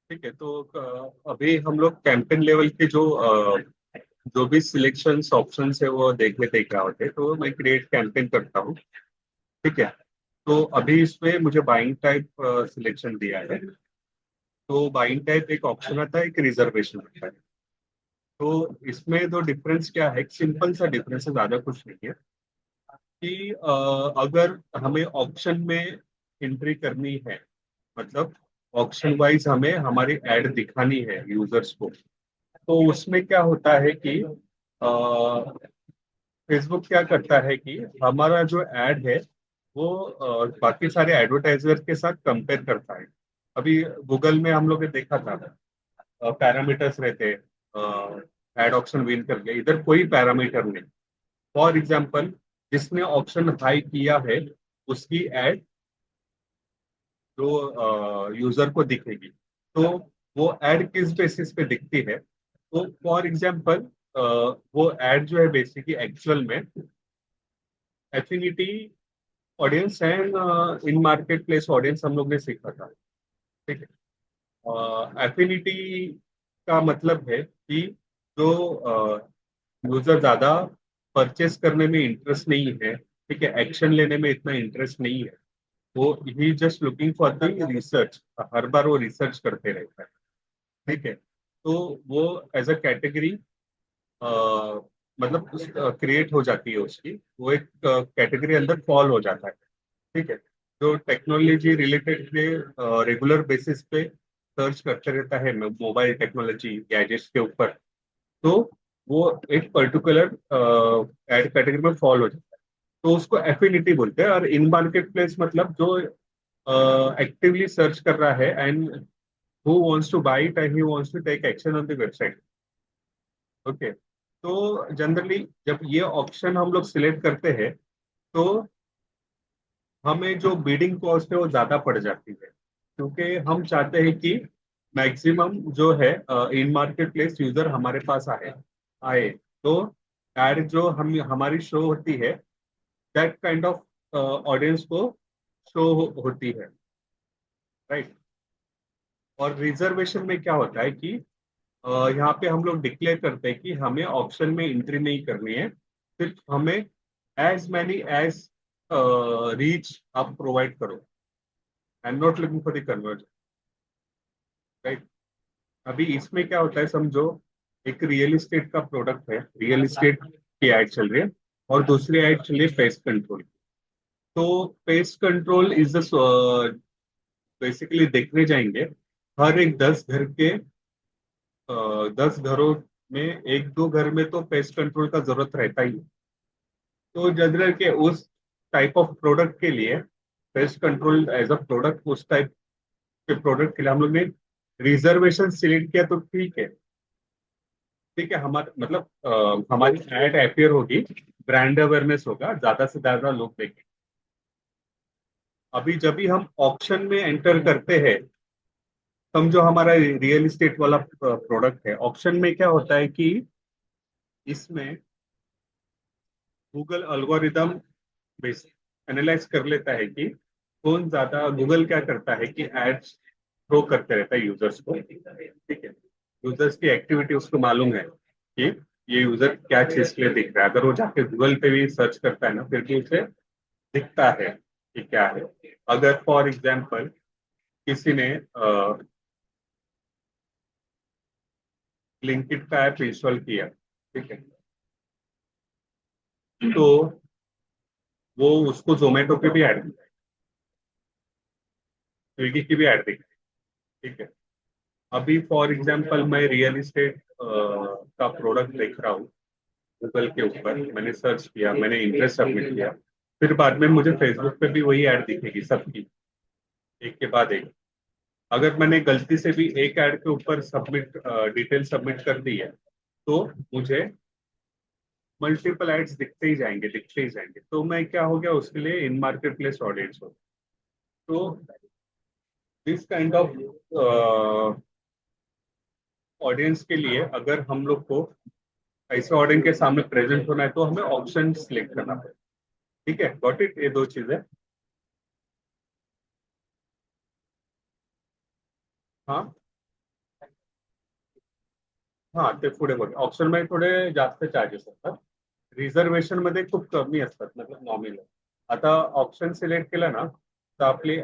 ठीक है। तो अभी हम लोग कैंपेन लेवल के जो भी सिलेक्शंस ऑप्शंस है वो देख रहा होते हैं, तो मैं क्रिएट कैंपेन करता हूँ। ठीक है। तो अभी इसमें मुझे बाइंग टाइप सिलेक्शन दिया है। तो बाइंग टाइप एक ऑप्शन आता है, एक रिजर्वेशन आता है। तो इसमें दो डिफरेंस क्या है, सिंपल सा डिफरेंस है, ज्यादा कुछ नहीं है। कि अगर हमें ऑप्शन में एंट्री करनी है, मतलब ऑप्शन वाइज हमें हमारी एड दिखानी है यूजर्स को, तो उसमें क्या होता है कि फेसबुक क्या करता है कि हमारा जो एड है वो बाकी सारे एडवर्टाइजर के साथ कंपेयर करता है। अभी गूगल में हम लोग ने देखा था, पैरामीटर्स रहते हैं, एड ऑप्शन विन करके, इधर कोई पैरामीटर नहीं। फॉर एग्जाम्पल, जिसने ऑप्शन हाई किया है उसकी एड जो यूजर को दिखेगी। तो वो एड किस बेसिस पे दिखती है, तो फॉर एग्जाम्पल वो एड जो है बेसिकली एक्चुअल में affinity audience and in market place audience हम लोग ने सीखा था। ठीक है। एफिनिटी का मतलब है कि जो यूजर ज्यादा परचेस करने में इंटरेस्ट नहीं है, ठीक है, एक्शन लेने में इतना इंटरेस्ट नहीं है, वो ही just looking for the research, हर बार वो रिसर्च करते रहता है। ठीक है। तो वो एज अ कैटेगरी मतलब क्रिएट हो जाती है उसकी, वो एक कैटेगरी अंदर फॉल हो जाता है। ठीक है। जो टेक्नोलॉजी रिलेटेड रेगुलर बेसिस पे सर्च करते रहता है मोबाइल टेक्नोलॉजी गैजेट्स के ऊपर, तो वो एक पर्टिकुलर एड कैटेगरी में फॉल हो जाता है। तो उसको एफिनिटी बोलते हैं। और इन मार्केट प्लेस मतलब जो एक्टिवली सर्च कर रहा है and who wants to buy it and he wants to take action on the website. Okay. तो जनरली जब ये ऑप्शन हम लोग सिलेक्ट करते हैं, तो हमें जो बिडिंग कॉस्ट है वो ज्यादा पड़ जाती है, क्योंकि हम चाहते हैं कि मैक्सिमम जो है इन मार्केट प्लेस यूजर हमारे पास आए आए। तो एड जो हम हमारी शो होती है, दैट काइंड ऑफ ऑडियंस को शो होती है। राइट। और रिजर्वेशन में क्या होता है कि यहाँ पे हम लोग डिक्लेयर करते हैं कि हमें ऑप्शन में एंट्री नहीं करनी है, सिर्फ हमें एज मैनी एज रीच आप प्रोवाइड करो। I am not looking for the conversion. Right. अभी इसमें क्या होता है, समझो एक रियल एस्टेट का प्रोडक्ट है, रियल एस्टेट की एड चल रही है, और दूसरी एड चल रही है पेस्ट कंट्रोल। तो pest control is the basically देखने जाएंगे, हर एक 10 घर के 10 घरों में एक दो घर में तो पेस्ट कंट्रोल का जरूरत रहता ही है। तो जनरल के उस टाइप ऑफ प्रोडक्ट के लिए pest control as a product, उस टाइप के प्रोडक्ट के लिए हम लोग ने रिजर्वेशन सिलेक्ट किया, तो ठीक है। ठीक है, हमारा मतलब हमारी एड अपियर होगी, ब्रांड अवेयरनेस होगा, ज्यादा से ज्यादा लोग देखेंगे। अभी जब भी हम ऑप्शन में एंटर करते हैं, समझो हमारा रियल एस्टेट वाला प्रोडक्ट है, ऑप्शन में क्या होता है कि इसमें गूगल एल्गोरिदम बेस एनालाइज कर लेता है कि कौन ज्यादा, गूगल क्या करता है कि एड्स थ्रो करते रहता है यूजर्स को। ठीक है। यूजर्स की एक्टिविटी उसको मालूम है कि ये यूजर क्या चीज के लिए दिख रहा है। अगर वो जाके गूगल पे भी सर्च करता है ना, फिर भी उसे दिखता है कि क्या है। अगर फॉर एग्जाम्पल किसी ने ब्लिंकिट का ऐप इंस्टॉल किया, ठीक है, तो वो उसको जोमेटो पे भी ऐड दिखाए, स्विगी की भी ऐड दिखाए। ठीक है। अभी फॉर एग्जांपल मैं रियल एस्टेट का प्रोडक्ट देख रहा हूँ गूगल के ऊपर, मैंने सर्च किया, मैंने इंटरेस्ट सबमिट किया, फिर बाद में मुझे फेसबुक पे भी वही ऐड दिखेगी सबकी, एक के बाद एक। अगर मैंने गलती से भी एक ऐड के ऊपर सबमिट डिटेल सबमिट कर दी है, तो मुझे मल्टीपल एड्स दिखते ही जाएंगे। तो मैं क्या हो गया, उसके लिए इन मार्केट प्लेस ऑडियंस हो। तो दिस काइंड ऑफ ऑडियंस के लिए अगर हम लोग को ऐसे ऑडियंस के सामने प्रेजेंट होना है, तो हमें ऑप्शन सिलेक्ट करना पड़ेगा। ठीक है, गॉट इट, ये दो चीजें। हाँ। हा ते पुढे बघ ऑप्शन मध्ये थोडे जास्त चार्जेस असतात. रिझर्वेशन मध्ये खूप कमी असतात मतलब नॉमिनल. आता ऑप्शन सिलेक्ट केला ना तर आपली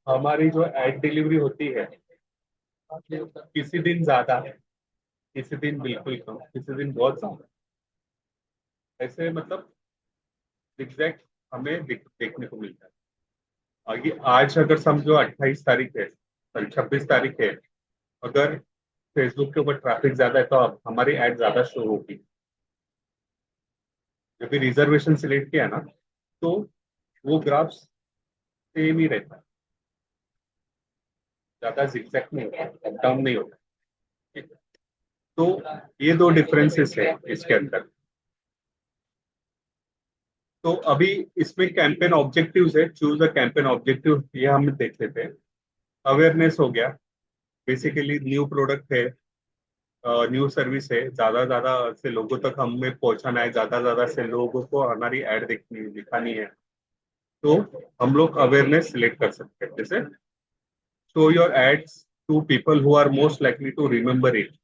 हमारी जो एड डिलीवरी होती है किसी दिन ज्यादा किसी दिन बिल्कुल कम किसी दिन बहुत ज्यादा ऐसे मतलब एग्जैक्ट हमें देखने को मिलता है। आगे आज अगर समझो 28 तारीख है, सॉरी 26 तारीख है, अगर फेसबुक के ऊपर ट्रैफिक ज्यादा है तो अब हमारी एड ज्यादा शो होगी। जब भी रिजर्वेशन सिलेक्ट किया ना तो वो ग्राफ सेम ही रहता है, ज्यादा जिगजैग नहीं होता, अप डाउन नहीं होता। ठीक है? तो ये दो डिफरेंसेस है इसके अंदर। तो अभी इसमें कैंपेन ऑब्जेक्टिव्स है, चूज अ कैंपेन ऑब्जेक्टिव, ये हम देख लेते हैं। अवेयरनेस हो गया, बेसिकली न्यू प्रोडक्ट है, न्यू सर्विस है, ज्यादा ज्यादा से लोगों तक हमें पहुंचाना है, ज्यादा ज्यादा से लोगों को हमारी एड दिखानी है। तो हम लोग अवेयरनेस सिलेक्ट कर सकते हैं, जैसे show your ads to people who are most likely to remember it,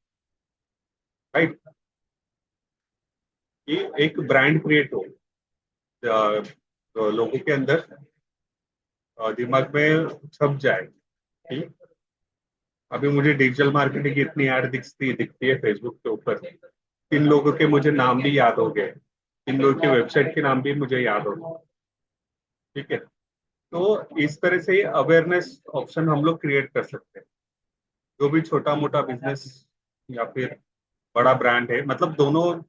right. ये एक ब्रांड क्रिएट हो, तो लोगों के अंदर दिमाग में छप जाए कि अभी मुझे डिजिटल मार्केटिंग की इतनी ऐड दिखती दिखती है फेसबुक के ऊपर, इन लोगों के मुझे नाम भी याद हो गए, इन लोगों के वेबसाइट के नाम भी मुझे याद हो गए। ठीक है, तो इस तरह से अवेयरनेस ऑप्शन हम लोग क्रिएट कर सकते हैं। जो भी छोटा मोटा बिजनेस या फिर बड़ा ब्रांड है, मतलब दोनों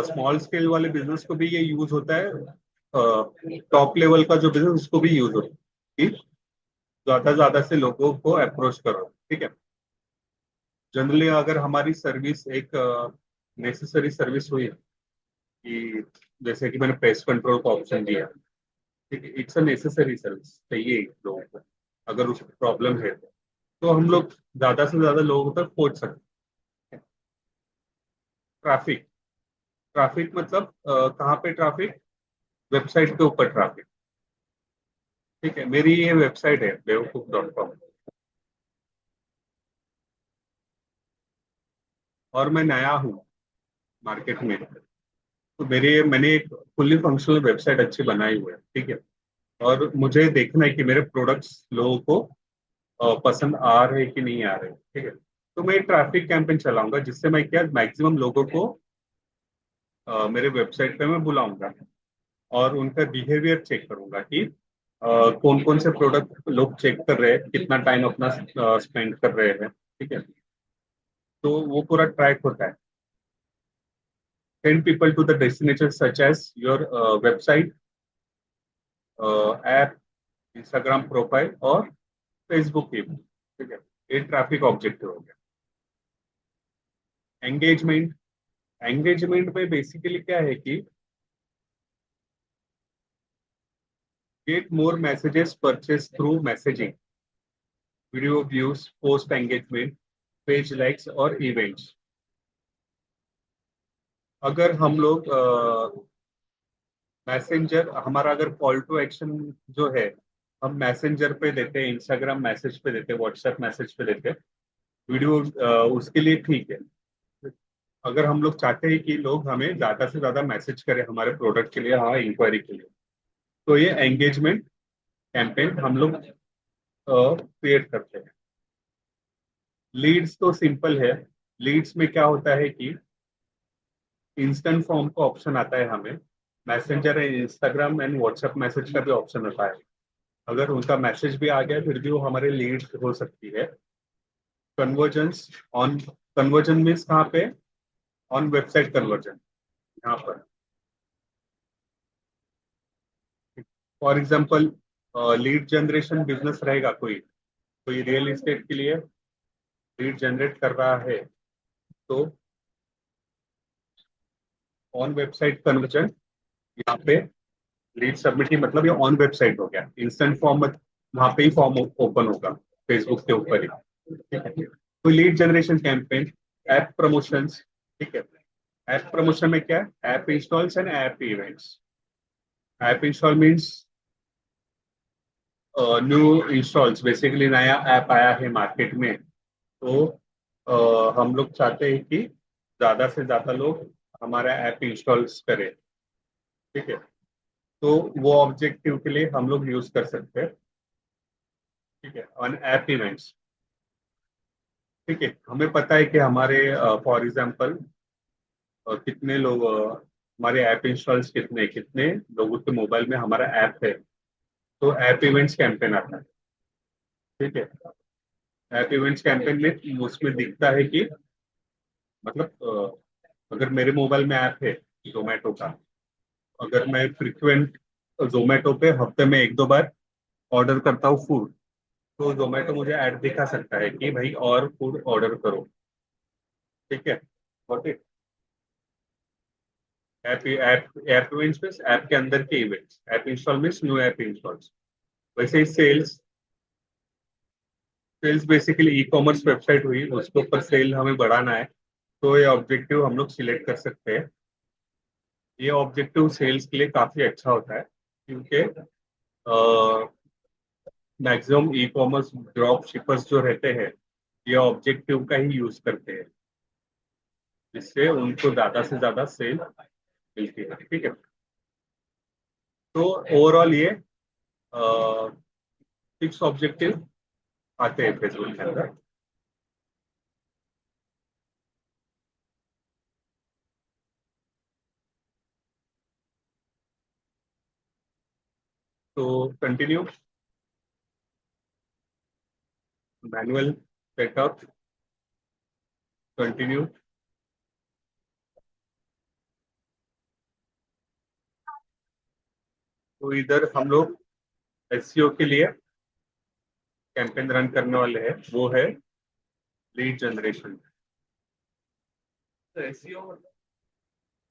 स्मॉल स्केल वाले बिजनेस को भी ये यूज होता है, टॉप लेवल का जो बिजनेस उसको भी यूज होता है कि ज्यादा ज्यादा से लोगों को अप्रोच करो। ठीक है, जनरली अगर हमारी सर्विस एक नेसेसरी सर्विस हुई कि जैसे कि मैंने पेस्ट कंट्रोल का ऑप्शन दिया, ठीक है, इट्स अ नेसेसरी सर्विस चाहिए लोगों को, अगर उसको प्रॉब्लम है तो हम लोग ज्यादा से ज्यादा लोगों तक पहुंच सकते हैं। ट्रैफिक, ट्रैफिक मतलब कहाँ पे ट्रैफिक, वेबसाइट के ऊपर ट्रैफिक। ठीक है, मेरी ये वेबसाइट है बेवकूफ.com, और मैं नया हूँ मार्केट में, तो मेरे मैंने एक फुल्ली फंक्शनल वेबसाइट अच्छी बनाई हुई है। ठीक है, और मुझे देखना है कि मेरे प्रोडक्ट्स लोगों को पसंद आ रहे कि नहीं आ रहे। ठीक है, तो मैं ट्रैफिक कैंपेन चलाऊंगा जिससे मैं क्या मैक्सिमम लोगों को मेरे वेबसाइट पे मैं बुलाऊंगा और उनका बिहेवियर चेक करूंगा कि कौन कौन से प्रोडक्ट लोग चेक कर रहे हैं, कितना टाइम अपना स्पेंड कर रहे हैं। ठीक है, तो वो पूरा ट्रैक होता है। Send people to the destination such as your website, app, Instagram profile और फेसबुक पेज। ठीक है, ये ट्रैफिक ऑब्जेक्टिव हो गया। एंगेजमेंट, एंगेजमेंट में बेसिकली क्या है कि get more messages purchase through messaging, video views, post engagement, page likes और इवेंट्स। अगर हम लोग मैसेंजर, हमारा अगर कॉल टू एक्शन जो है हम मैसेंजर पे देते हैं, इंस्टाग्राम मैसेज पे देते हैं, व्हाट्सएप मैसेज पे देते हैं, वीडियो उसके लिए ठीक है। अगर हम लोग चाहते हैं कि लोग हमें ज्यादा से ज्यादा मैसेज करें हमारे प्रोडक्ट के लिए, हाँ इंक्वायरी के लिए, तो ये एंगेजमेंट कैंपेन हम लोग क्रिएट करते हैं। लीड्स तो सिंपल है। लीड्स में क्या होता है कि इंस्टेंट फॉर्म का ऑप्शन आता है हमें, messenger and Instagram and WhatsApp message का भी ऑप्शन आता है। अगर उनका मैसेज भी आ गया फिर भी वो हमारे लीड हो सकती है। कन्वर्जन्स ऑन, कन्वर्जन मीन्स कहाँ पे, ऑन वेबसाइट कन्वर्जन, यहाँ पर। For example lead generation business रहेगा, कोई कोई रियल एस्टेट के लिए लीड जनरेट कर रहा है, तो ऑन वेबसाइट कन्वर्जन, यहाँ पे लीड सबमिट ही मतलब ये ऑन वेबसाइट हो गया। इंस्टेंट फॉर्म वहां पे ही फॉर्म ओपन होगा फेसबुक के ऊपर ही। ठीक है, तो lead generation campaign, app promotions. ठीक है, ऐप प्रमोशन में क्या है, app installs and app events. App install means new installs, basically नया ऐप आया है मार्केट में, तो हम लोग चाहते हैं कि ज्यादा से ज्यादा लोग हमारा ऐप इंस्टॉल करें। ठीक है, तो वो ऑब्जेक्टिव के लिए हम लोग यूज कर सकते हैं। ठीक है, ऑन ऐप इवेंट्स। ठीक है, हमें पता है कि हमारे फॉर एग्जांपल कितने लोग हमारे ऐप इंस्टॉल्स कितने कितने लोगों के मोबाइल में हमारा ऐप है। तो ऐप इवेंट्स कैंपेन आता है। ठीक है, ऐप इवेंट्स कैंपेन में उसमें दिखता है कि मतलब अगर मेरे मोबाइल में ऐप है जोमेटो का, अगर मैं फ्रिक्वेंट जोमेटो पे हफ्ते में एक दो बार ऑर्डर करता हूँ फूड, तो जोमेटो मुझे ऐड दिखा सकता है कि भाई और फूड ऑर्डर करो। ठीक है, got it. App app app events means app के अंदर के events, app install means new app installs. वैसे ही sales, sales basically e commerce website हुई, उसके ऊपर सेल हमें बढ़ाना है, तो ये ऑब्जेक्टिव हम लोग सिलेक्ट कर सकते हैं। ये ऑब्जेक्टिव सेल्स के लिए काफी अच्छा होता है, क्योंकि maximum e commerce drop shippers जो रहते हैं ये ऑब्जेक्टिव का ही यूज करते हैं, जिससे उनको ज्यादा से ज्यादा सेल मिलती है। ठीक है, तो ओवरऑल ये सिक्स ऑब्जेक्टिव आते हैं फेसबुक के अंदर। तो कंटिन्यू, मैनुअल सेटअप, कंटिन्यू। तो इधर हम लोग एसईओ के लिए कैंपेन रन करने वाले हैं, वो है लीड जनरेशन, तो एसईओ मतलब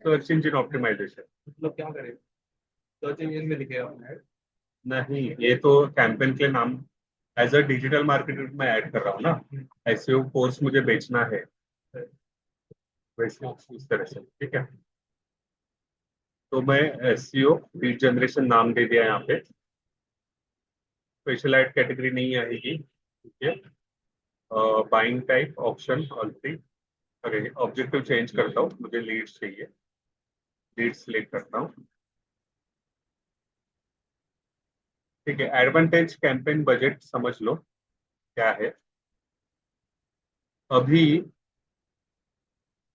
सर्च इंजन ऑप्टिमाइजेशन। मतलब क्या करें? सर्च इंजन में दिखेगा अपना ऐड। नहीं, ये तो कैंपेन के नाम, एज अ डिजिटल मार्केटर मैं ऐड कर रहा हूँ ना, एसईओ कोर्स मुझे बेचना है, वैसे इस तरह से। ठीक है, तो मैं एसईओ लीड जनरेशन नाम दे दिया यहाँ पे। स्पेशल ऐड कैटेगरी नहीं आएगी। ठीक है, buying type option all three. अरे ऑब्जेक्टिव चेंज करता हूँ, मुझे लीड्स चाहिए, लीड सिलेक्ट करता हूँ। ठीक है, एडवांटेज कैंपेन बजट समझ लो क्या है। अभी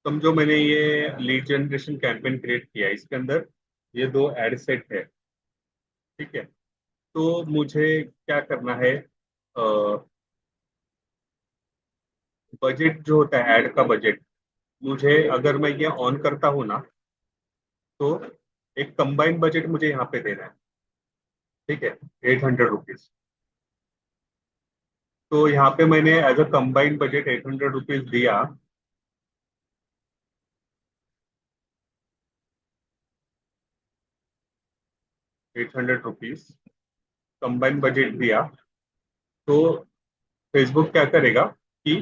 समझो मैंने ये लीड जनरेशन कैंपेन क्रिएट किया, इसके अंदर ये दो एड सेट है। ठीक है, तो मुझे क्या करना है, बजट जो होता है ऐड का बजट, मुझे अगर मैं ये ऑन करता हूँ ना, तो एक कंबाइंड बजट मुझे यहाँ पे देना है। ठीक है, 800 रुपीज। तो यहाँ पे मैंने as a combined budget 800 rupees दिया। 800 रुपीज कंबाइंड बजट दिया, तो फेसबुक क्या करेगा कि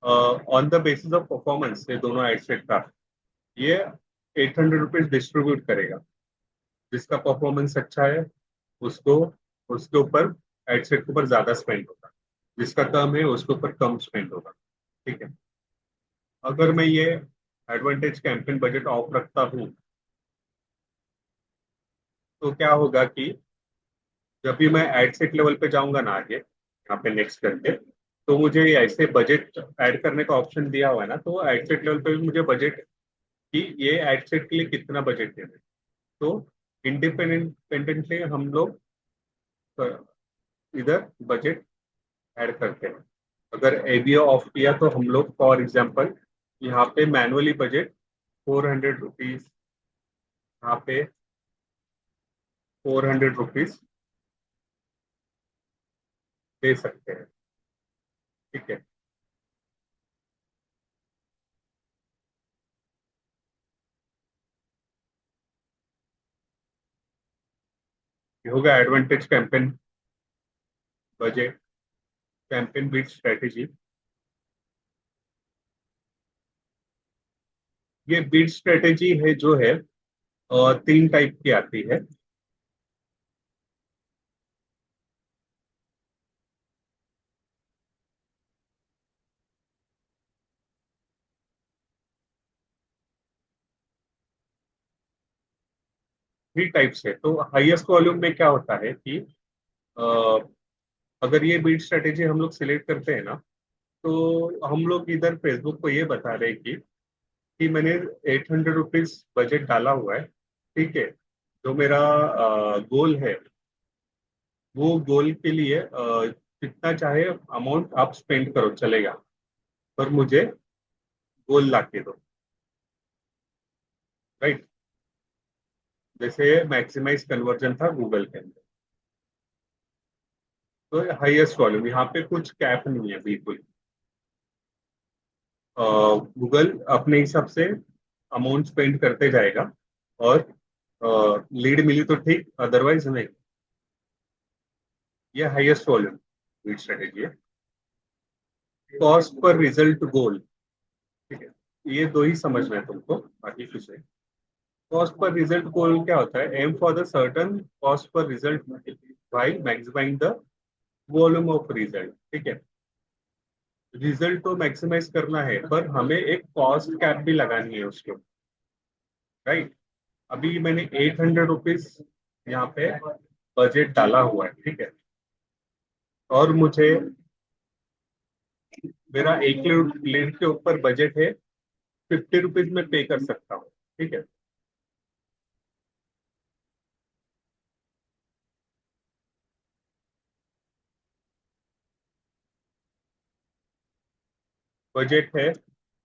on the basis of performance ये दोनों एड सेट का, ये 800 रुपीज डिस्ट्रीब्यूट करेगा। जिसका परफॉर्मेंस अच्छा है उसको, उसके ऊपर एड सेट के ऊपर ज्यादा स्पेंड होगा, जिसका कम है उसके ऊपर कम स्पेंड होगा। ठीक है, अगर मैं ये एडवांटेज कैंपेन बजट ऑफ रखता हूँ, तो क्या होगा कि जब भी मैं एड सेट लेवल पे जाऊंगा ना आगे, यहाँ पे नेक्स्ट करके, तो मुझे ऐसे बजट ऐड करने का ऑप्शन दिया हुआ है ना, तो एड सेट लेवल पे भी मुझे बजट कि ये एड सेट के लिए कितना बजट देना है। तो इंडिपेंडेंटली हम लोग अ, इधर बजट ऐड करते हैं। अगर एबीओ ऑफ किया तो हम लोग फॉर एग्जांपल यहाँ पे मैनुअली बजट 400 रुपीज, यहाँ पे 400 रुपीज दे सकते हैं। ठीक है, ये होगा advantage campaign budget, campaign bid strategy. ये बीट स्ट्रेटेजी है जो है तीन टाइप की आती है। थ्री टाइप्स है। तो हाईएस्ट वॉल्यूम में क्या होता है कि अ, अगर ये बीट स्ट्रेटेजी हम लोग सिलेक्ट करते हैं ना, तो हम लोग इधर फेसबुक को ये बता रहे हैं कि मैंने 800 रुपीज बजट डाला हुआ है, ठीक है। जो मेरा गोल है, वो गोल के लिए जितना चाहे अमाउंट आप स्पेंड करो चलेगा, पर मुझे गोल ला के दो, राइट। जैसे मैक्सिमाइज कन्वर्जन था गूगल के अंदर। तो हाईएस्ट वॉल्यूम यहाँ पे कुछ कैप नहीं है बिल्कुल। गूगल अपने हिसाब से अमाउंट स्पेंड करते जाएगा, और लीड मिली तो ठीक, अदरवाइज नहीं। ये हाईएस्ट वॉल्यूम लीड स्ट्रेटेजी है। कॉस्ट पर रिजल्ट गोल, ठीक है। ये दो ही समझना है तुमको, बाकी कुछ नहीं। कॉस्ट पर रिजल्ट गोल क्या होता है? Aim for the certain cost पर result by maximise the volume of result, ठीक है। रिजल्ट तो मैक्सिमाइज करना है, पर हमें एक कॉस्ट कैप भी लगानी है उसके, राइट। अभी मैंने 800 रुपीज यहाँ पे बजट डाला हुआ है, ठीक है। और मुझे, मेरा एक लीड के ऊपर बजट है 50 रुपीज में पे कर सकता हूँ, ठीक है। बजट है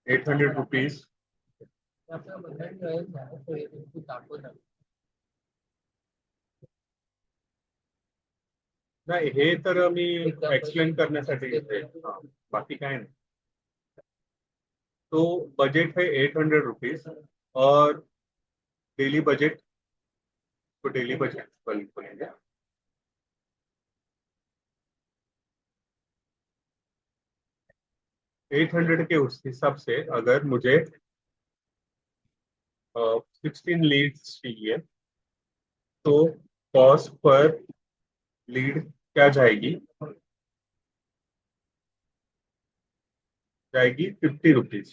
800 रुपीज। आपका बजट जो है ना, तो ये कुछ आपको ना नाही, हे तर मी एक्झाम्पल एक्सप्लेन करण्यासाठी घेतोय. हा, बाकी काय नाही. तो बजट है 800 रुपीज, और डेली बजट, तो डेली बजट बोलेंगे। 800 के उस हिसाब से अगर मुझे 16 लीड्स चाहिए, तो कॉस्ट पर लीड क्या जाएगी? जाएगी 50 रुपीज।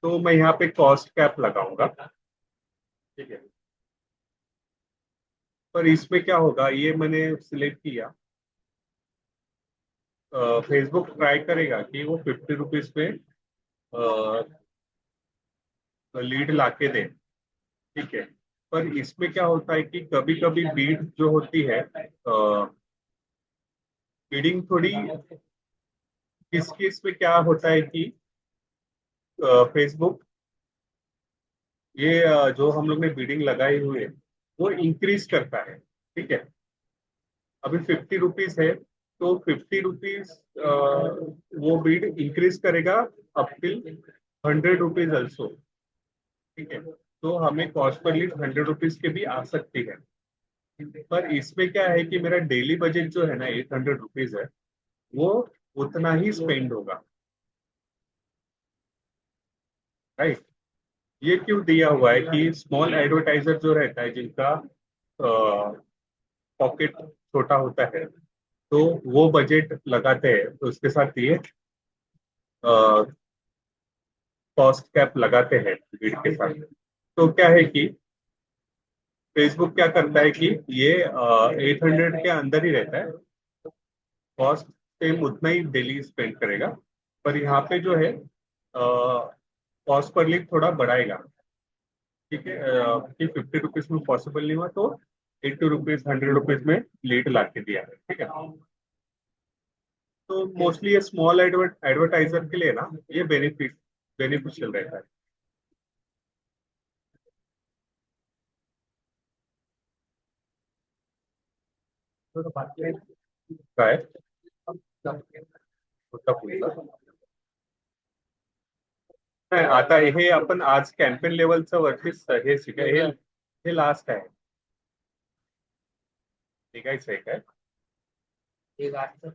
तो मैं यहाँ पे कॉस्ट कैप लगाऊंगा, ठीक है। पर इसमें क्या होगा, ये मैंने सिलेक्ट किया, फेसबुक ट्राई करेगा कि वो 50 रुपीज में लीड लाके दे, ठीक है। पर इसमें क्या होता है कि कभी कभी बीट जो होती है, बीडिंग थोड़ी, किस केस में क्या होता है कि फेसबुक, ये जो हम लोग ने बीडिंग लगाई हुई है, वो इंक्रीज करता है, ठीक है। अभी 50 रुपीज है, तो 50 रुपीज वो बीड इंक्रीज करेगा अप टिल 100 रुपीज ऑल्सो, ठीक है। तो हमें कॉस्ट पर लीड 100 रुपीज के भी आ सकती है। पर इसमें क्या है कि मेरा डेली बजट जो है ना 800 रुपीज है, वो उतना ही स्पेंड होगा, राइट। ये क्यों दिया हुआ है कि स्मॉल एडवर्टाइजर जो रहता है, जिनका पॉकेट छोटा होता है, तो वो बजट लगाते हैं, तो उसके साथ ये कॉस्ट कैप लगाते हैं लीड के साथ। तो क्या है कि फेसबुक क्या करता है कि ये 800 के अंदर ही रहता है, कॉस्ट सेम उतना ही डेली स्पेंड करेगा। पर यहाँ पे जो है कॉस्ट पर लीड थोड़ा बढ़ाएगा, ठीक है। कि 50 रुपीज में पॉसिबल नहीं हुआ, तो 80 रुपीज 100 रुपीज में लीड ला के दिया है, ठीक है। तो मोस्टली ये स्मॉल एडवर्टाइजर के लिए ना, ये बेनिफिशियल रहता है। तो बाकी काय होता पुढचा? नाही, आता हे आपण आज कॅम्पेन लेवलचं वरतीच हे शिकाय, हे लास्ट आहे, निघायचं आहे काय? एक आजचं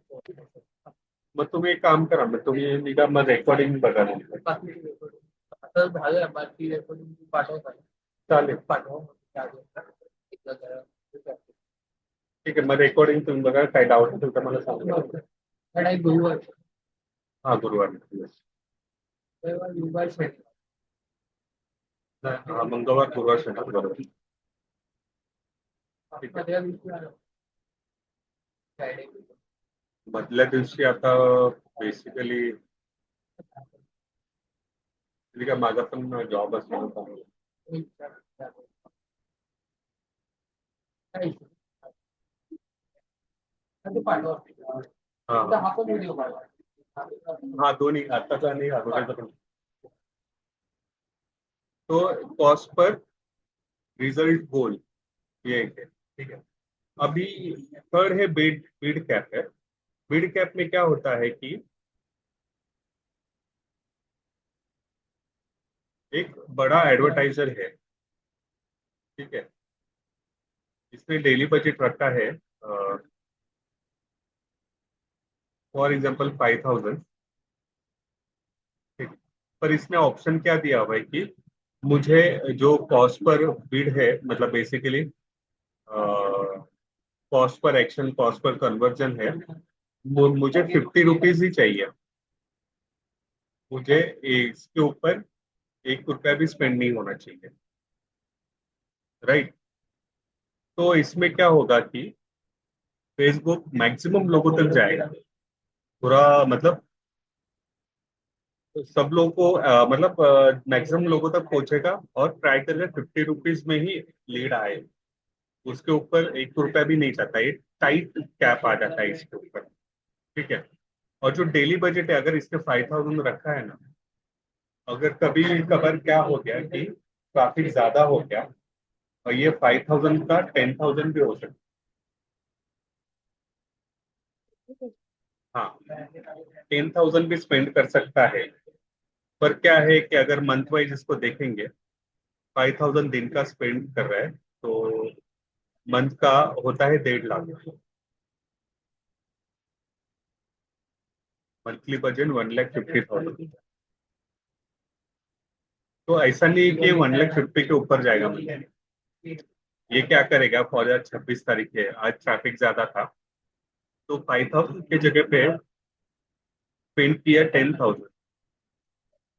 मग तुम्ही एक काम करा, मग तुम्ही निघा, मग रेकॉर्डिंग बघा नंतर. बाकी आता झालं बाकी रेकॉर्डिंग पाठवता चालेल, पाठवा एकदा जरा ठीक आहे. मग रेकॉर्डिंग तुम्ही बघा, काय डाऊट असेल तर मला सांगा. आणि गुरुवार हा, गुरुवार. गुरुवार हा, मंगळवार गुरुवार शनिवार, बरोबर. ठीक आहे. मधल्या दिवशी आलं. Friday. मधल्या दिवशी आता बेसिकली का माझा पण जॉब असणार होता. काही issue नाही. ते पाठवा. हा आता हा पण व्हिडिओ पाठवा. हा दोन्ही आताचा आणि अगोदरचा पण. तो कॉस्ट पर रिजल्ट गोल ये एक है, ठीक है. अभी थर्ड है बिड बिड कैप है. बिड कैप में क्या होता है कि एक बड़ा एडवर्टाइजर है, ठीक है. इसने डेली बजट रखा है फॉर एग्जांपल 5,000, ठीक. पर इसने ऑप्शन क्या दिया हुआ है कि मुझे जो कॉस्ट पर बिड है, मतलब basically cost per action, cost per conversion है, वो मुझे 50 रुपीज ही चाहिए. मुझे इसके ऊपर 1 रुपया भी स्पेंड नहीं होना चाहिए, राइट. तो इसमें क्या होगा कि फेसबुक मैक्सिमम लोगों तक जाएगा, पूरा मतलब सब लोगों को मतलब मैक्सिमम लोगों तक पहुंचेगा और ट्राई करेगा 50 रुपीज में ही लीड आए. उसके ऊपर 1 रुपया भी नहीं जाता, ये टाइट कैप आ जाता है इसके ऊपर, ठीक है. और जो डेली बजट है, अगर इसने 5,000 रखा है ना, अगर कभी कभार क्या हो गया कि ट्रैफिक ज्यादा हो गया और ये 5,000 का 10,000 भी हो सकता है. हाँ, 10,000 भी स्पेंड कर सकता है. पर क्या है कि अगर मंथ वाइज इसको देखेंगे, 5,000 दिन का स्पेंड कर रहा है, तो मंथ का होता है 1.5 लाख. Monthly budget 1,50,000. तो ऐसा नहीं है कि 1,50,000 के ऊपर जाएगा मंथ. ये क्या करेगा, फॉर 26 तारीख है, आज ट्रैफिक ज्यादा था, तो 5,000 की जगह पे स्पेंड किया 10,000.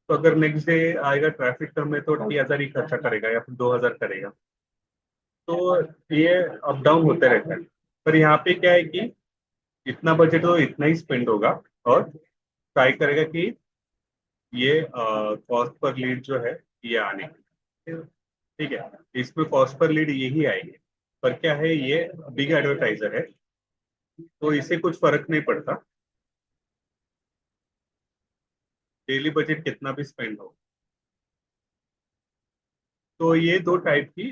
तो अगर नेक्स्ट डे आएगा ट्रैफिक कम है, तो 3,000 ही खर्चा करेगा या फिर 2,000 करेगा. तो ये अप डाउन होते रहता है. पर यहाँ पे क्या है कि इतना बजट तो इतना ही स्पेंड होगा, और ट्राई करेगा कि ये कॉस्ट पर लीड जो है ये आने की, ठीक है. इसमें कॉस्ट पर लीड यही आएगी. पर क्या है, ये बिग एडवर्टाइजर है, तो इसे कुछ फर्क नहीं पड़ता डेली बजट कितना भी स्पेंड हो. तो ये दो टाइप की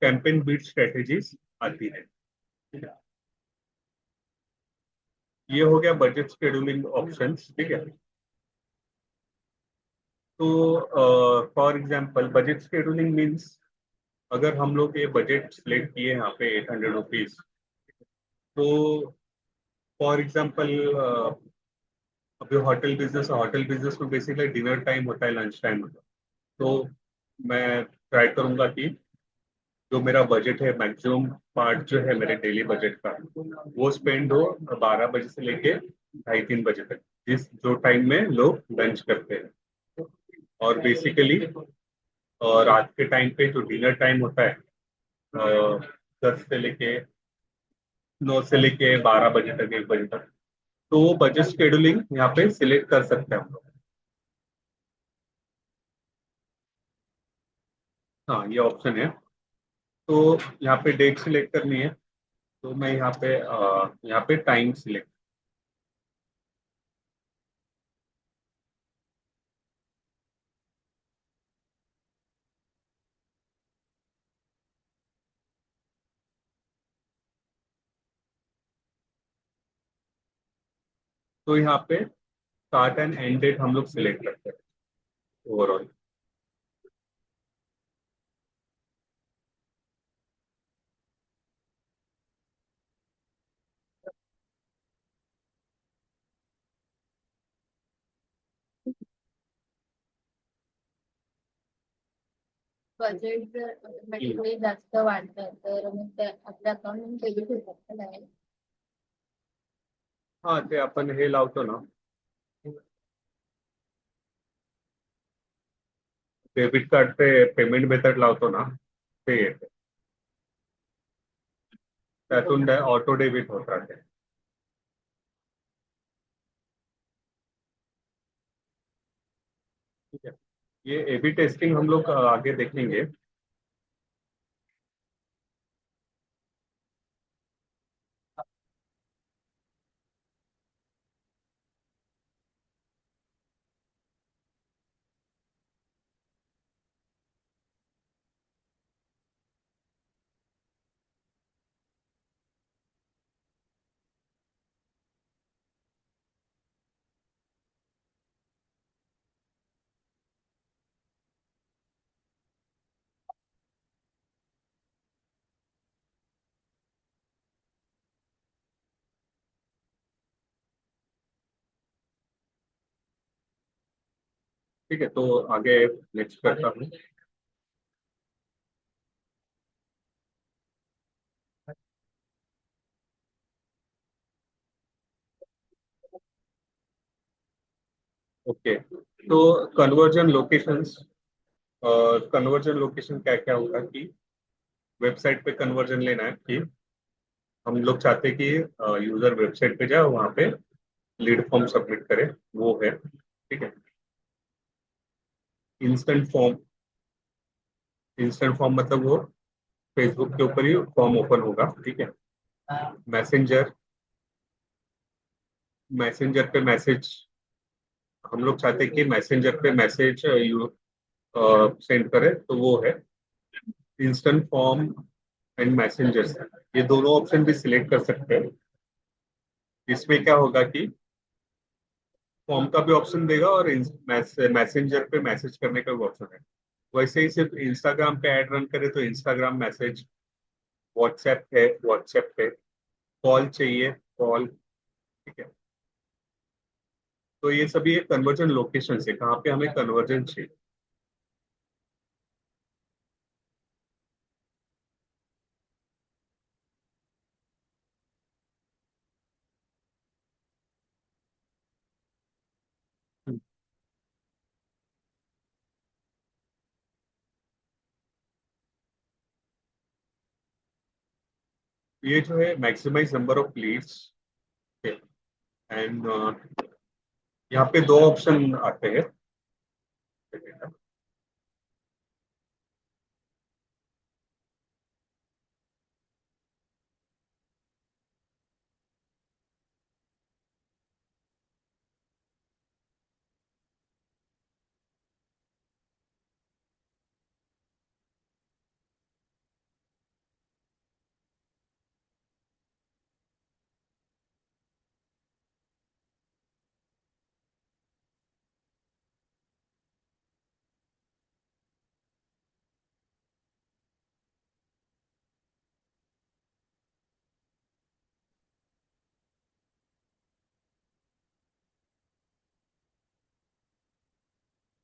कैंपेन बीट स्ट्रेटेजीज आती है. ये हो गया बजट शेड्यूलिंग ऑप्शंस, ठीक है. तो for example budget scheduling means, अगर हम लोग ये बजट सिलेक्ट किए यहाँ पे 800 रुपीज, तो फॉर एग्जांपल अभी होटल बिजनेस में बेसिकली डिनर टाइम होता है, लंच टाइम होता है. तो मैं ट्राई करूंगा कि जो मेरा बजट है, मैक्सिमम पार्ट जो है मेरे डेली बजट का, वो स्पेंड हो 12 बजे से लेके 2:30-3 बजे तक, जिस जो टाइम में लोग लंच करते हैं. और बेसिकली रात के टाइम पे जो डिनर टाइम होता है, 10 से लेके 9 से लेके 12 बजे तक, 1 बजे तक, तो वो बजट शेड्यूलिंग यहाँ पे सिलेक्ट कर सकते हैं हम लोग. हाँ, ये ऑप्शन है. तो यहाँ पे डेट सिलेक्ट करनी है, तो मैं यहाँ पे टाइम सिलेक्ट. तो यहाँ पे स्टार्ट एंड एंड डेट हम लोग सिलेक्ट करते हैं ओवरऑल. बजेट जर ऑटोमॅटिकली जास्त वाढलं तर मग त्या आपल्या अकाउंट डेबिट होतात का direct? हाँ, ते आपण हे लावतो ना, डेबिट कार्ड पे पेमेंट मेथड लावतो ना, ते येते. त्यातून ऑटो डेबिट होत राहते. ठीक है, ये एबी टेस्टिंग हम लोग आगे देखेंगे. ठीक है, तो आगे नेक्स्ट करता हूँ. ओके, तो कन्वर्जन लोकेशंस. कन्वर्जन लोकेशन क्या क्या होगा कि वेबसाइट पे कन्वर्जन लेना है कि हम लोग चाहते हैं कि यूजर वेबसाइट पे जाए, वहाँ पे लीड फॉर्म सबमिट करे, वो है. ठीक है. Instant form. इंस्टेंट फॉर्म मतलब वो फेसबुक के ऊपर ही फॉर्म ओपन होगा. ठीक है. मैसेंजर. मैसेंजर पे मैसेज. हम लोग चाहते हैं कि मैसेंजर पे मैसेज सेंड करे, तो वो है इंस्टेंट फॉर्म एंड मैसेंजर. ये दोनों ऑप्शन भी सिलेक्ट कर सकते हैं. इसमें क्या होगा कि फॉर्म का भी ऑप्शन देगा और मैसेंजर पे मैसेज करने का भी ऑप्शन है. वैसे ही सिर्फ इंस्टाग्राम पे ऐड रन करे तो इंस्टाग्राम मैसेज. व्हाट्सएप है, व्हाट्सएप पे कॉल चाहिए, कॉल. ठीक है. तो ये सभी एक कन्वर्जन लोकेशन है, कहाँ पे हमें कन्वर्जन चाहिए. ये जो है maximise number of leads. And यहाँ पे दो ऑप्शन आते हैं.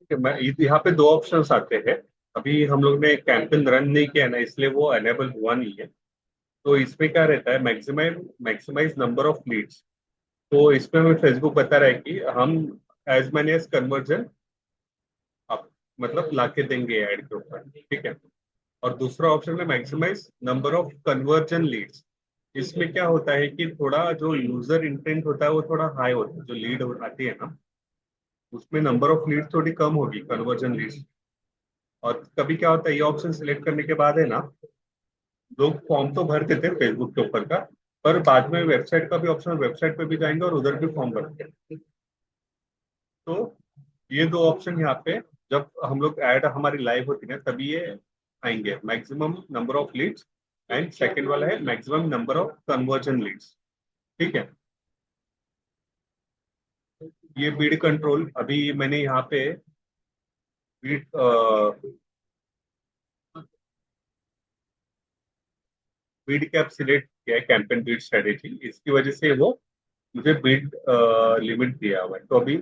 ठीक है, मैं यहाँ पे दो ऑप्शंस आते हैं. अभी हम लोग ने कैंपेन रन नहीं किया ना, इसलिए वो अनेबल हुआ नहीं है. तो इसमें क्या रहता है, maximise maximise number of leads. तो इसमें हमें फेसबुक बता रहा है कि हम एज मैनी एज कन्वर्जन आप मतलब लाके देंगे ऐड के ऊपर. ठीक है. और दूसरा ऑप्शन है maximise number of conversion leads. इसमें क्या होता है कि थोड़ा जो यूजर इंटेंट होता है वो थोड़ा हाई होता है. जो लीड आती है ना, उसमें नंबर ऑफ लीड्स थोड़ी कम होगी, कन्वर्जन लीड्स. और कभी क्या होता है, ये ऑप्शन सिलेक्ट करने के बाद है ना, लोग फॉर्म तो भर देते हैं फेसबुक के ऊपर का, पर बाद में वेबसाइट का भी ऑप्शन, वेबसाइट पे भी जाएंगे और उधर भी फॉर्म भरते हैं. तो ये दो ऑप्शन यहाँ पे जब हम लोग ऐड हमारी लाइव होती है तभी ये आएंगे. Maximum number of leads and second वाला है maximum number of conversion leads. ठीक है. ये बीड कंट्रोल अभी मैंने यहाँ पे बीड बीड कैप सिलेक्ट किया है, कैंपेन बीड स्ट्रेटेजी. इसकी वजह से वो मुझे बीड लिमिट दिया हुआ है. तो अभी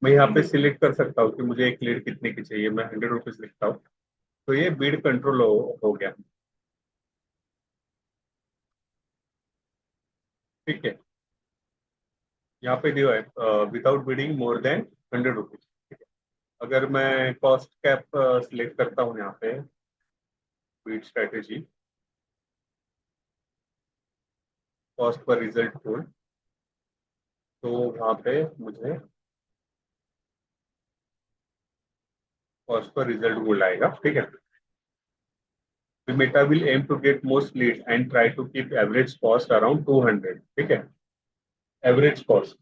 मैं यहाँ पे सिलेक्ट कर सकता हूँ कि मुझे एक लीड कितने की चाहिए. मैं 100 रुपीज लिखता हूँ, तो ये बीड कंट्रोल हो गया. ठीक है. यहाँ पे दिया है without bidding more than 100 rupees. अगर मैं कॉस्ट कैप सिलेक्ट करता हूँ यहाँ पे बीट स्ट्रेटेजी, कॉस्ट पर रिजल्ट गोल, तो वहाँ पे मुझे कॉस्ट पर रिजल्ट गोल आएगा, ठीक है। Meta will aim to get most leads and try to keep average cost around 200, ठीक है, एवरेज कॉस्ट।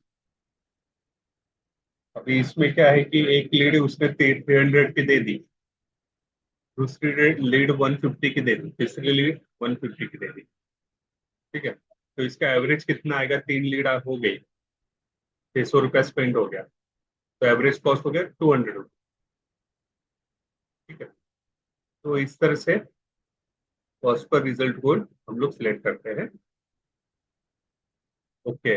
अभी इसमें क्या है कि एक लीड उसने 300 की दे दी, दूसरी लीड 150 की दे दी, तीसरी लीड 150 की दे दी, ठीक है। तो इसका एवरेज कितना आएगा, 3 लीड हो गई, 600 रुपया स्पेंड हो गया, तो एवरेज कॉस्ट हो गया 200 रुपये, ठीक है। तो इस तरह से कॉस्ट पर रिजल्ट गोल हम लोग सिलेक्ट करते हैं। ओके,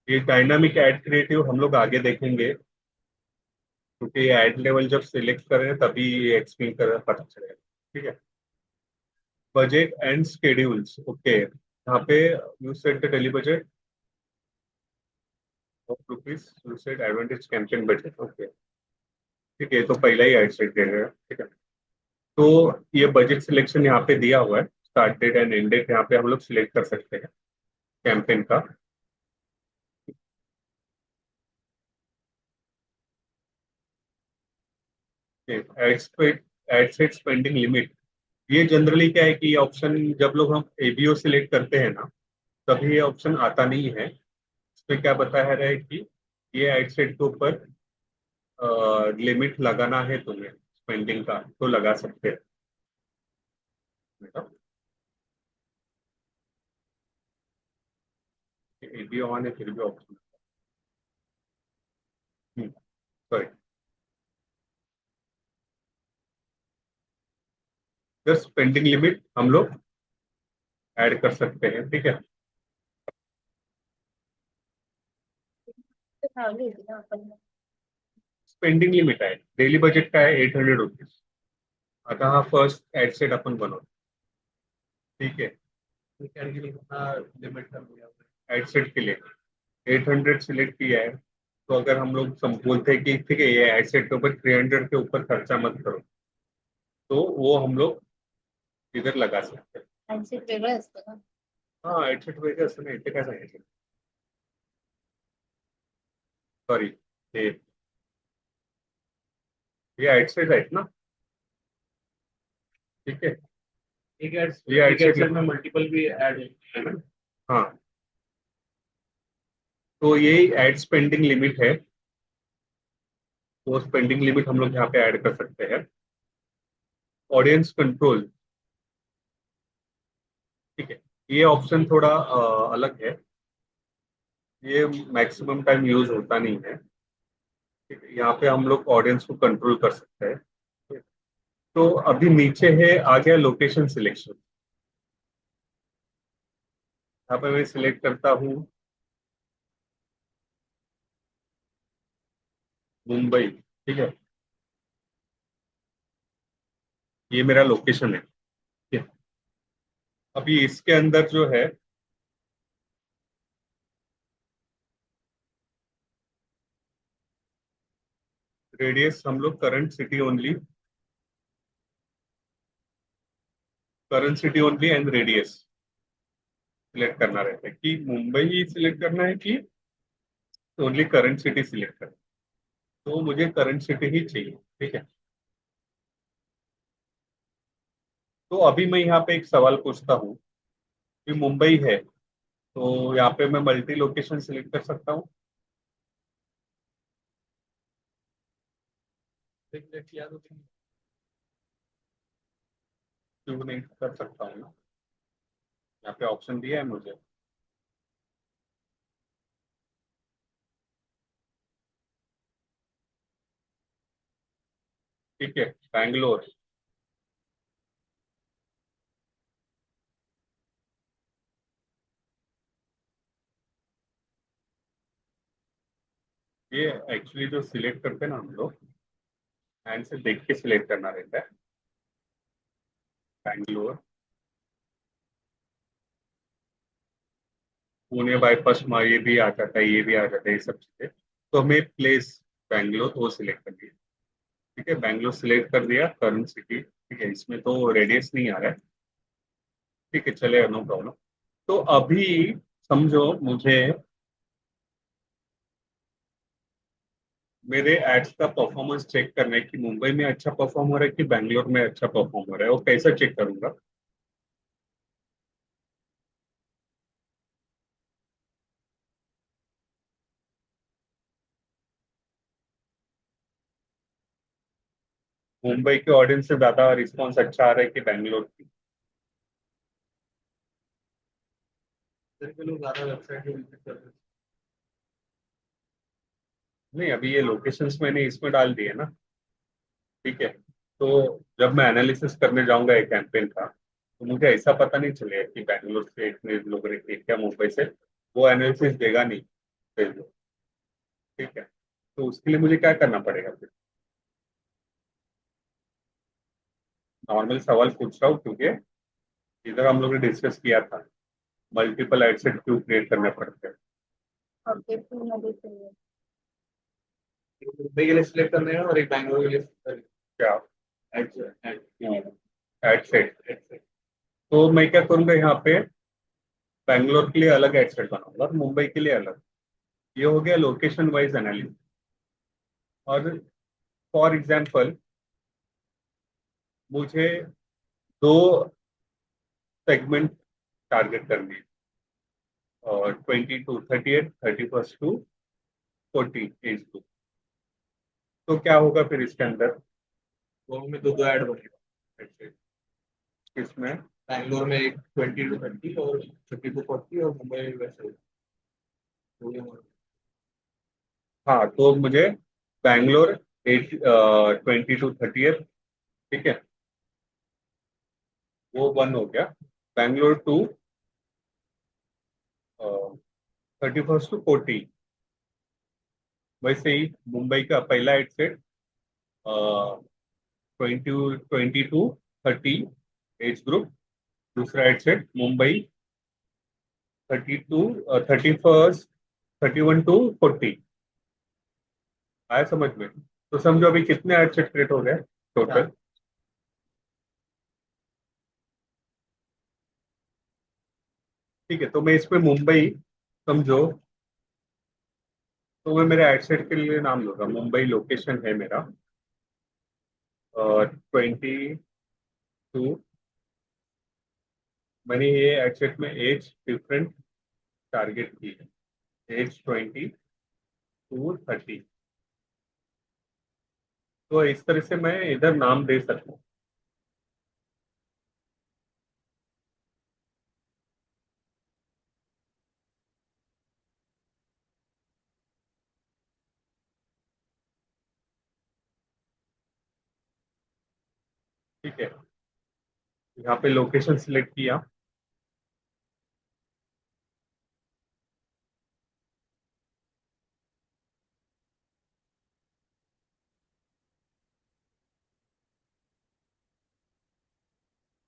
ये डायनामिक एड क्रिएटिव हम लोग आगे देखेंगे, क्योंकि ये एड लेवल जब सिलेक्ट करें तभी ये एक्सप्लेन कर पता चलेगा, ठीक है। बजट एंड स्केड्यूल्स, ओके, यहाँ पे you set the daily budget of rupees, you set advantage campaign budget, okay, ठीक है। तो पहला ही एड सेट देगा, ठीक है। तो ये बजट सिलेक्शन यहाँ पे दिया हुआ है, start date and end date यहाँ पे हम लोग सिलेक्ट कर सकते हैं कैंपेन का। एड सेट स्पेंडिंग लिमिट, ये जनरली क्या है कि ये ऑप्शन जब लोग हम एबीओ सिलेक्ट करते हैं ना, तभी ये ऑप्शन आता नहीं है। इसमें क्या बताया रहा है कि ये एड सेट के ऊपर लिमिट लगाना है तुम्हें स्पेंडिंग का, तो लगा सकते हैं बेटा। एबीओ ऑन है फिर भी option, sorry, just spending limit हम लोग ऐड कर सकते हैं, ठीक है। ते लावली होती ना आपण. स्पेंडिंग लिमिट आहे, डेली बजेट काय आहे 800 रुपीज। आता हा फर्स्ट ऍड सेट आपण बनवतो, ठीक है। कैटेगरी कितना लिमिट कर दिया एड सेट के लिए 800 सिलेक्ट किया है, तो अगर हम लोग बोलते हैं कि ठीक है ये एड सेट के ऊपर 300 के ऊपर खर्चा मत करो, तो वो हम लोग इधर लगा सकते हैं। त्यांचे वेगळं असतं ना. हाँ एड सेट वेगळं असतं ना, इथे काय सांगितलं, सॉरी, हे ये एड सेट आहेत ना, ठीक है। एक एड ये एड सेट में मल्टीपल भी ऐड है ना। हाँ, तो ये एड स्पेंडिंग लिमिट है, वो स्पेंडिंग लिमिट हम लोग यहाँ पे ऐड कर सकते हैं। ऑडियंस कंट्रोल, ठीक है, ये ऑप्शन थोड़ा अलग है, ये मैक्सिमम टाइम यूज होता नहीं है, ठीक है। यहाँ पे हम लोग ऑडियंस को कंट्रोल कर सकते हैं, ठीक है। तो अभी नीचे है आ गया लोकेशन सिलेक्शन, यहाँ पे मैं सिलेक्ट करता हूँ मुंबई, ठीक है, ये मेरा लोकेशन है, ठीक है। अभी इसके अंदर जो है रेडियस हम लोग current city only and radius select करना रहता है, कि मुंबई ही सिलेक्ट करना है कि ओनली करंट सिटी सिलेक्ट करना है। तो मुझे करंट सिटी ही चाहिए, ठीक है। तो अभी मैं यहाँ पे एक सवाल पूछता हूँ कि मुंबई है, तो यहाँ पे मैं मल्टी लोकेशन सिलेक्ट कर सकता हूँ, किया तो क्यों नहीं कर सकता हूँ ना, यहाँ पे ऑप्शन दिया है मुझे। ठीक है, बैंगलोर, ये एक्चुअली जो सिलेक्ट करते हैं ना हम लोग, हैंड से देख के सिलेक्ट करना रहता है। बैंगलोर, पुणे बाईपास में ये भी आ जाता है, ये भी आ जाता है, ये सब चीजें। तो हमें प्लेस बैंगलोर वो सिलेक्ट कर दिया, ठीक है। बैंगलोर सिलेक्ट कर दिया, करंट सिटी, ठीक है। इसमें तो रेडियस नहीं आ रहा है, ठीक है, चलेगा, नो प्रॉब्लम। तो अभी समझो मुझे मेरे एड्स का परफॉर्मेंस चेक करना है कि मुंबई में अच्छा परफॉर्म हो रहा है कि बैंगलोर में अच्छा परफॉर्म हो रहा है, वो कैसे चेक करूंगा? मुंबई के ऑडियंस से ज्यादा रिस्पॉन्स अच्छा आ रहा है कि बैंगलोर की? इधर के लोग ज्यादा वेबसाइट विजिट कर रहे हैं। नहीं, अभी ये लोकेशंस मैंने इसमें डाल दिए ना। ठीक है, तो जब मैं एनालिसिस करने जाऊंगा एक कैंपेन का, तो मुझे ऐसा पता नहीं चलेगा कि बैंगलोर से इतने लोगों ने क्लिक किया, मुंबई से। वो एनालिसिस देगा नहीं फेसबुक। ठीक है, तो उसके लिए मुझे क्या करना पड़ेगा फिर? नॉर्मल सवाल पूछ रहा हूँ, क्योंकि इधर हम लोग ने डिस्कस किया था मल्टीपल एड सेट क्यों क्रिएट करने पड़ते हैं। ऑब्जेक्टिव मध्ये चाहिए। एक मुंबई के लिए सिलेक्ट करने हैं और एक बैंगलोर के लिए select क्या? करना है। Ad set. तो मैं क्या करूंगा यहाँ पे, बैंगलोर के लिए अलग एड सेट बनाऊंगा और मुंबई के लिए अलग। ये हो गया लोकेशन वाइज एनालिसिस। और फॉर एग्जाम्पल मुझे दो सेगमेंट टारगेट करनी है, और 20 to 38, 31st to 40 age group. तो क्या होगा फिर इसके अंदर? दोनों में दो दो ऐड बनेगा। इसमें बैंगलोर में एक 20 to 30 और 30 to 40, और मुंबई में वैसे दो ही होंगे। हाँ, तो मुझे बैंगलोर 20 to 30, ठीक है, वो वन हो गया। Bangalore to 31st to 40। वैसे ही मुंबई का पहला ad set 20 to 30 age group. दूसरा एड सेट मुंबई 31 to 40 आया समझ में? तो समझो अभी कितने एड सेट क्रिएट हो गए टोटल? ठीक है, तो मैं इसमें मुंबई, समझो, तो मैं मेरे एड सेट के लिए नाम लूंगा मुंबई, लोकेशन है मेरा 22। मैंने ये एड सेट में एज डिफरेंट टारगेट की है, एज 20 to 30। तो इस तरह से मैं इधर नाम दे सकता हूँ। ठीक है, यहाँ पे लोकेशन सिलेक्ट किया।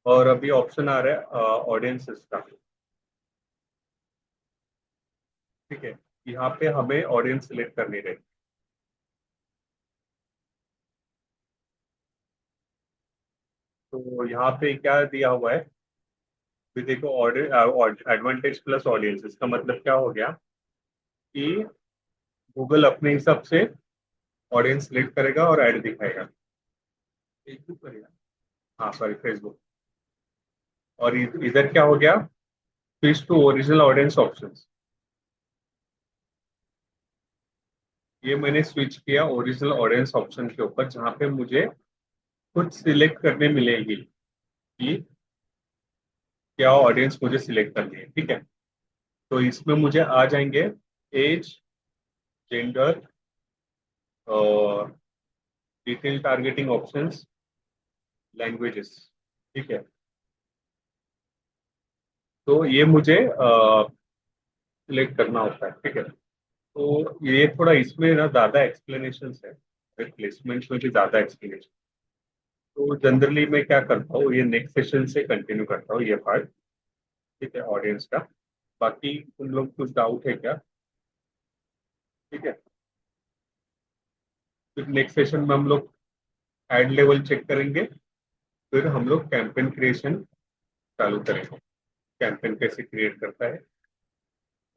और अभी ऑप्शन आ रहा है ऑडियंसेस का। ठीक है, यहाँ पे हमें ऑडियंस सिलेक्ट करनी रहेगी। तो यहाँ पे क्या दिया हुआ है? भी देखो, एडवांटेज प्लस ऑडियंस, इसका मतलब क्या हो गया कि गूगल अपने हिसाब से ऑडियंस सिलेक्ट करेगा और ऐड दिखाएगा। फेसबुक करेगा। हाँ सॉरी, फेसबुक। और इधर क्या हो गया? Switch to original audience options. ये मैंने स्विच किया ओरिजिनल ऑडियंस ऑप्शन के ऊपर, जहाँ पे मुझे खुद सिलेक्ट करने मिलेगी कि क्या ऑडियंस मुझे सिलेक्ट करनी है। ठीक है, तो इसमें मुझे आ जाएंगे एज, जेंडर, और डिटेल टारगेटिंग ऑप्शंस, लैंग्वेजेस। ठीक है, तो ये मुझे सिलेक्ट करना होता है। ठीक है, तो ये थोड़ा इसमें ना ज़्यादा एक्सप्लेनेशन है, प्लेसमेंट में भी ज़्यादा एक्सप्लेनेशन। तो जनरली मैं क्या करता हूँ, ये नेक्स्ट सेशन से कंटिन्यू करता हूँ ये पार्ट। ठीक है, ऑडियंस का। बाकी तुम लोग कुछ डाउट है क्या? ठीक है, फिर नेक्स्ट सेशन में हम लोग एड लेवल चेक करेंगे। फिर हम लोग कैंपेन क्रिएशन चालू करेंगे, कैंपेन कैसे क्रिएट करता है।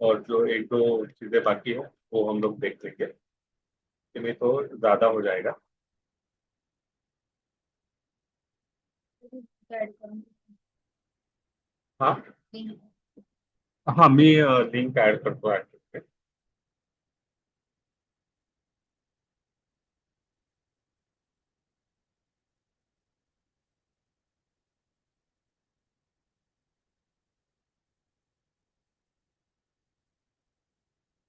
और जो एक दो चीजें बाकी है वो हम लोग देख लेंगे, इनमें तो ज्यादा हो जाएगा। ऍड करून हाँ देईन. हाँ, मी लिंक ऍड करतो